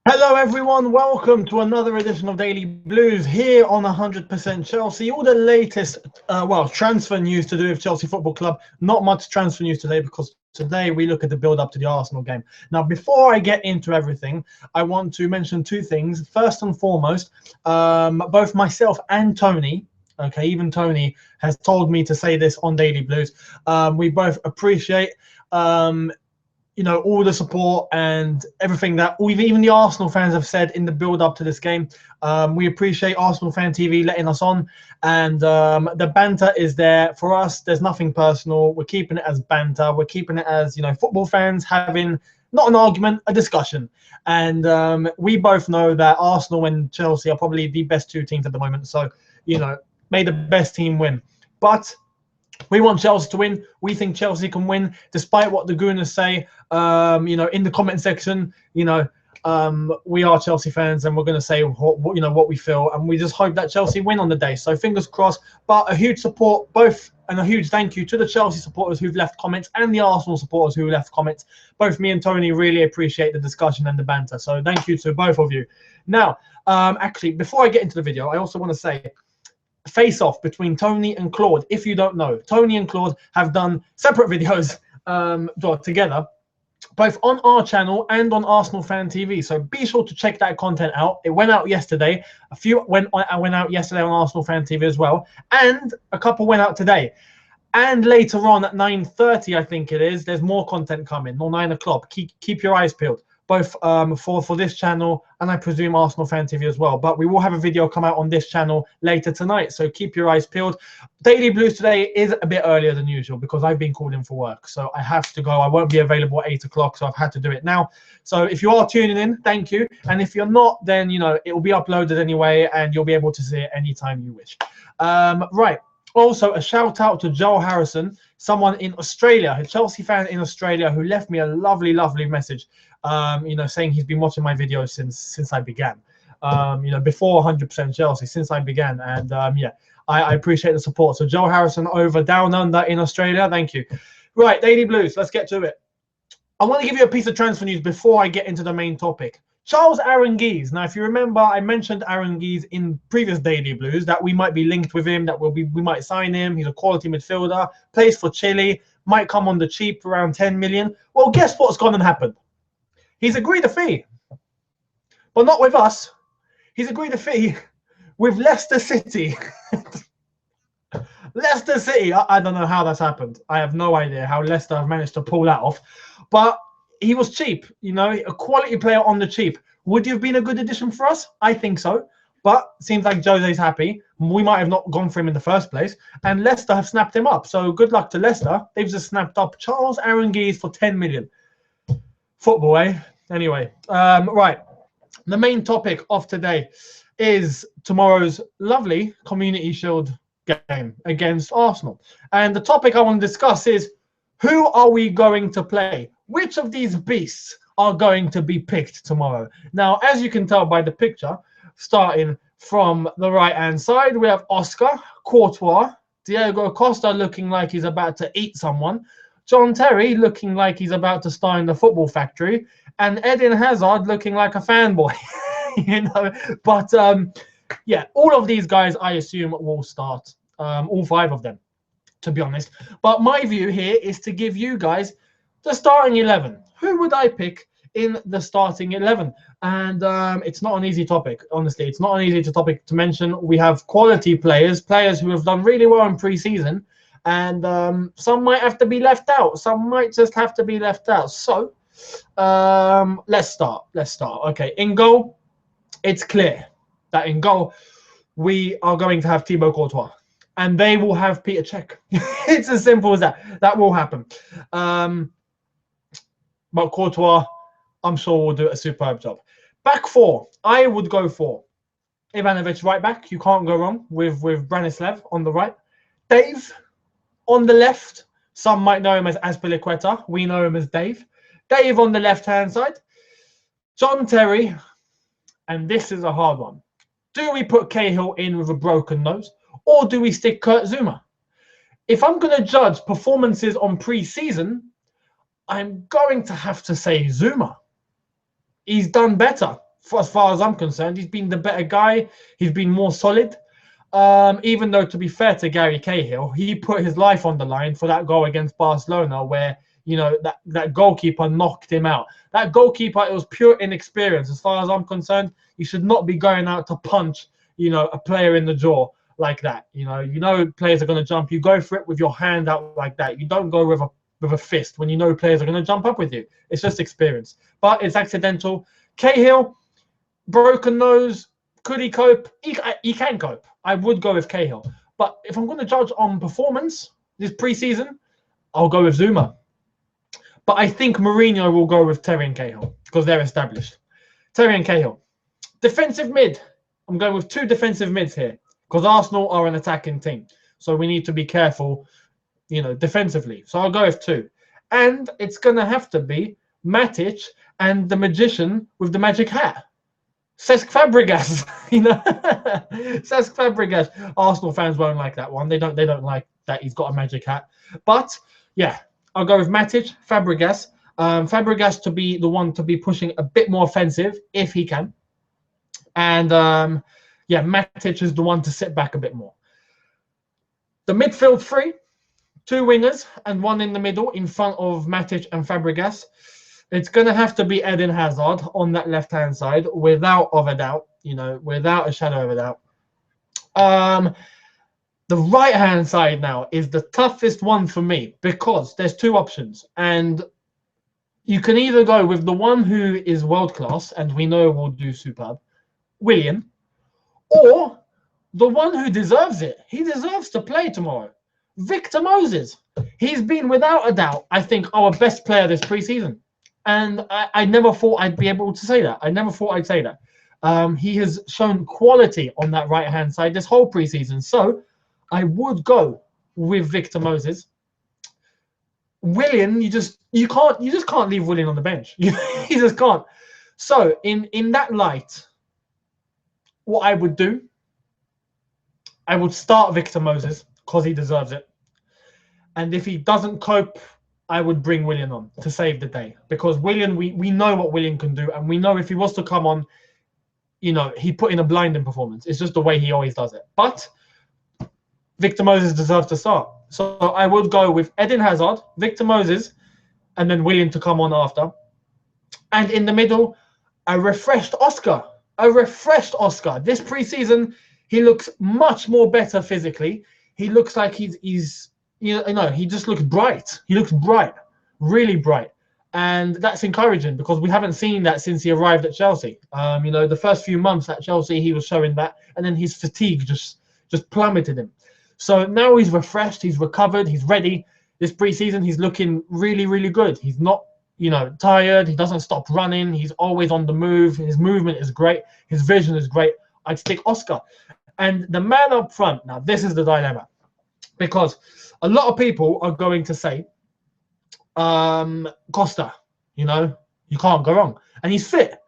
Hello everyone, welcome to another edition of Daily Blues here on 100% Chelsea. All the latest, transfer news to do with Chelsea Football Club. Not much transfer news today because today we look at the build-up to the Arsenal game. Now, before I get into everything, I want to mention two things. First and foremost, both myself and Tony, okay, even Tony has told me to say this on Daily Blues. We both appreciate all the support and everything that even the Arsenal fans have said in the build-up to this game. We appreciate Arsenal Fan TV letting us on, and the banter is there for us. There's nothing personal. We're keeping it as banter. We're keeping it as football fans having not an argument, a discussion. And we both know that Arsenal and Chelsea are probably the best two teams at the moment. So may the best team win. But we want Chelsea to win. We think Chelsea can win, despite what the Gooners say. In the comment section, we are Chelsea fans, and we're going to say what we feel, and we just hope that Chelsea win on the day. So fingers crossed. But a huge support, and a huge thank you to the Chelsea supporters who've left comments and the Arsenal supporters who left comments. Both me and Tony really appreciate the discussion and the banter. So thank you to both of you. Now, actually, before I get into the video, I also want to say, face-off between Tony and Claude. If you don't know, Tony and Claude have done separate videos together, both on our channel and on Arsenal Fan TV. So be sure to check that content out. It went out yesterday. A few went out yesterday on Arsenal Fan TV as well, and a couple went out today. And later on at 9:30, I think it is, there's more content coming, or 9 o'clock. Keep your eyes peeled, both for this channel and I presume Arsenal Fan TV as well. But we will have a video come out on this channel later tonight, so keep your eyes peeled. Daily Blues today is a bit earlier than usual because I've been called in for work, so I have to go. I won't be available at 8 o'clock, so I've had to do it now. So if you are tuning in, thank you. And if you're not, then it will be uploaded anyway, and you'll be able to see it anytime you wish. Right. Also, a shout out to Joel Harrison, someone in Australia, a Chelsea fan in Australia, who left me a lovely message, saying he's been watching my videos since I began, before 100% Chelsea, since I began. And I appreciate the support. So Joel Harrison over down under in Australia, thank you. Right, Daily Blues, let's get to it. I want to give you a piece of transfer news before I get into the main topic. Charles Aranguiz. Now, if you remember, I mentioned Aranguiz in previous Daily Blues that we might be linked with him, that we might sign him. He's a quality midfielder, plays for Chile, might come on the cheap around 10 million. Well, guess what's gone and happened? He's agreed a fee, but not with us. He's agreed a fee with Leicester City. Leicester City. I don't know how that's happened. I have no idea how Leicester have managed to pull that off, but he was cheap, a quality player on the cheap. Would he have been a good addition for us? I think so. But seems like Jose's happy. We might have not gone for him in the first place. And Leicester have snapped him up. So good luck to Leicester. They've just snapped up Charles Aranguiz for 10 million. Football, eh? Anyway, right. The main topic of today is tomorrow's lovely Community Shield game against Arsenal. And the topic I want to discuss is, who are we going to play? Which of these beasts are going to be picked tomorrow? Now, as you can tell by the picture, starting from the right-hand side, we have Oscar, Courtois, Diego Costa looking like he's about to eat someone, John Terry looking like he's about to star in the Football Factory, and Eden Hazard looking like a fanboy. But all of these guys, I assume, will start, all 5 of them, to be honest. But my view here is to give you guys the starting 11. Who would I pick in the starting 11? And it's not an easy topic, honestly. It's not an easy topic to mention. We have quality players who have done really well in pre-season, and some might have to be left out. Some might just have to be left out. So let's start. Okay, in goal, it's clear that in goal we are going to have Thibaut Courtois, and they will have Peter Cech. It's as simple as that. That will happen. But Courtois, I'm sure, will do a superb job. Back 4, I would go for Ivanovic right back. You can't go wrong with Branislav on the right. Dave on the left. Some might know him as Azpilicueta. We know him as Dave. Dave on the left-hand side. John Terry. And this is a hard one. Do we put Cahill in with a broken nose, or do we stick Kurt Zouma? If I'm going to judge performances on pre-season, I'm going to have to say Zouma. He's done better. as far as I'm concerned, he's been the better guy. He's been more solid. Even though, to be fair to Gary Cahill, he put his life on the line for that goal against Barcelona, where that goalkeeper knocked him out. That goalkeeper, it was pure inexperience. As far as I'm concerned, you should not be going out to punch, a player in the jaw like that. Players are going to jump. You go for it with your hand out like that. You don't go with a fist when you know players are going to jump up with you. It's just experience, but it's accidental. Cahill, broken nose. Could he cope? He can cope. I would go with Cahill. But if I'm going to judge on performance this preseason, I'll go with Zuma. But I think Mourinho will go with Terry and Cahill because they're established. Terry and Cahill. Defensive mid. I'm going with 2 defensive mids here because Arsenal are an attacking team. So we need to be careful, defensively. So I'll go with 2. And it's going to have to be Matic and the magician with the magic hat. Cesc Fabregas, Cesc Fabregas. Arsenal fans won't like that one. They don't like that he's got a magic hat. But yeah, I'll go with Matic, Fabregas. Fabregas to be the one to be pushing a bit more offensive if he can. And Matic is the one to sit back a bit more. The midfield 3, 2 wingers and 1 in the middle in front of Matic and Fabregas. It's going to have to be Eden Hazard on that left-hand side, without a doubt, without a shadow of a doubt. The right-hand side now is the toughest one for me because there's 2 options. And you can either go with the one who is world-class and we know will do superb, Willian, or the one who deserves it. He deserves to play tomorrow, Victor Moses. He's been, without a doubt, I think, our best player this preseason. And I never thought I'd be able to say that. I never thought I'd say that. He has shown quality on that right-hand side this whole preseason. So I would go with Victor Moses. Willian, you just can't leave Willian on the bench. You just can't. So in that light, what I would do, I would start Victor Moses because he deserves it. And if he doesn't cope, I would bring Willian on to save the day, because Willian, we know what Willian can do, and we know if he was to come on, he put in a blinding performance. It's just the way he always does it. But Victor Moses deserves to start. So I would go with Eden Hazard, Victor Moses, and then Willian to come on after. And in the middle, a refreshed Oscar. This preseason, he looks much more better physically. He looks like he just looks bright. He looks bright, really bright. And that's encouraging because we haven't seen that since he arrived at Chelsea. The first few months at Chelsea, he was showing that, and then his fatigue just plummeted him. So now he's refreshed, he's recovered, he's ready. This preseason, he's looking really, really good. He's not, tired. He doesn't stop running. He's always on the move. His movement is great. His vision is great. I'd stick Oscar. And the man up front, now this is the dilemma, because a lot of people are going to say, Costa, you can't go wrong. And he's fit.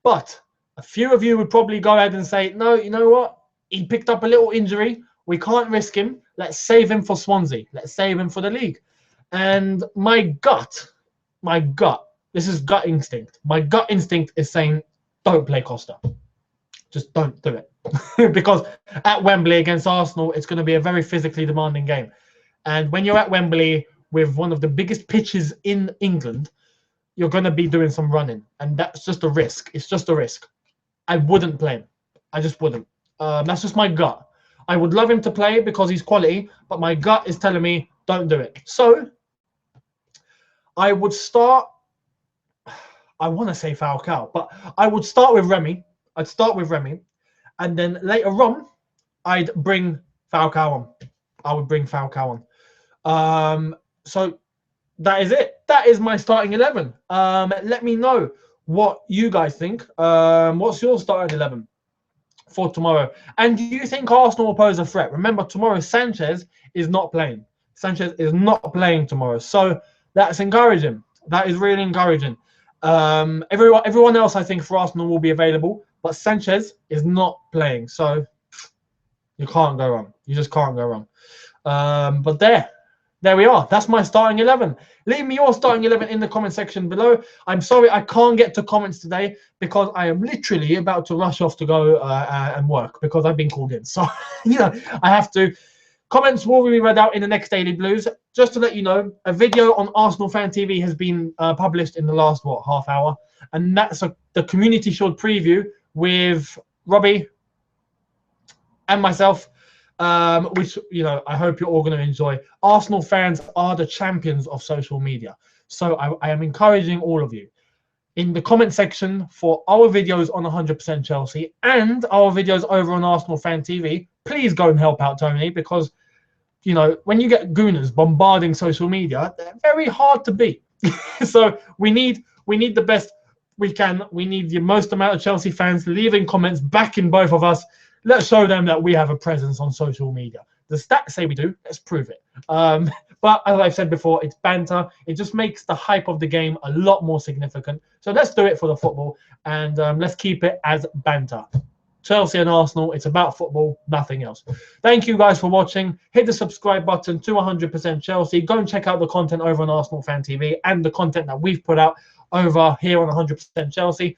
But a few of you would probably go ahead and say, no, you know what? He picked up a little injury. We can't risk him. Let's save him for Swansea. Let's save him for the league. And my gut, this is gut instinct. My gut instinct is saying, don't play Costa. Just don't do it. Because at Wembley against Arsenal, it's going to be a very physically demanding game. And when you're at Wembley with one of the biggest pitches in England, you're going to be doing some running. And that's just a risk. It's just a risk. I wouldn't play him. I just wouldn't. That's just my gut. I would love him to play because he's quality, but my gut is telling me don't do it. So I would start, I want to say Falcao, but I would start with Remy. I'd start with Remy. And then later on, I'd bring Falcao on. I would bring Falcao on. So that is it. That is my starting 11. Let me know what you guys think. What's your starting 11 for tomorrow? And do you think Arsenal will pose a threat? Remember, tomorrow Sanchez is not playing. Sanchez is not playing tomorrow. So that's encouraging. That is really encouraging. Everyone else, I think, for Arsenal will be available, but Sanchez is not playing. So you can't go wrong. You just can't go wrong. But there There we are. That's my starting 11. Leave me your starting 11 in the comment section below. I'm sorry I can't get to comments today because I am literally about to rush off to go and work because I've been called in. So, I have to. Comments will be read out in the next Daily Blues. Just to let you know, a video on Arsenal Fan TV has been published in the last, half hour. And that's the Community Shield preview with Robbie and myself. Which I hope you're all going to enjoy. Arsenal fans are the champions of social media, so I am encouraging all of you in the comment section for our videos on 100% Chelsea and our videos over on Arsenal Fan TV. Please go and help out Tony, because when you get gooners bombarding social media, they're very hard to beat. So we need the best we can. We need the most amount of Chelsea fans leaving comments, backing both of us. Let's show them that we have a presence on social media. The stats say we do. Let's prove it. But as I've said before, it's banter. It just makes the hype of the game a lot more significant. So let's do it for the football, and let's keep it as banter. Chelsea and Arsenal, it's about football, nothing else. Thank you guys for watching. Hit the subscribe button to 100% Chelsea. Go and check out the content over on Arsenal Fan TV and the content that we've put out over here on 100% Chelsea.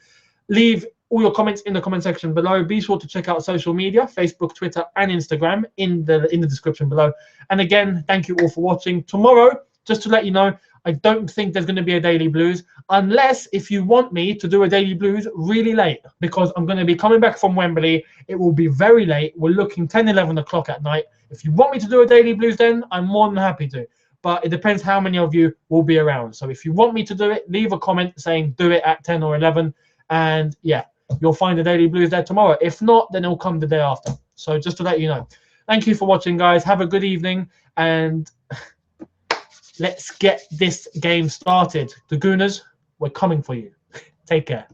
Leave all your comments in the comment section below. Be sure to check out social media, Facebook, Twitter, and Instagram in the description below. And again, thank you all for watching. Tomorrow, just to let you know, I don't think there's going to be a Daily Blues, unless if you want me to do a Daily Blues really late, because I'm going to be coming back from Wembley. It will be very late. We're looking 10, 11 o'clock at night. If you want me to do a Daily Blues, then I'm more than happy to. But it depends how many of you will be around. So if you want me to do it, leave a comment saying do it at 10 or 11. And yeah, you'll find the Daily Blues there tomorrow. If not, then it'll come the day after. So just to let you know. Thank you for watching, guys. Have a good evening. And let's get this game started. The Gooners, we're coming for you. Take care.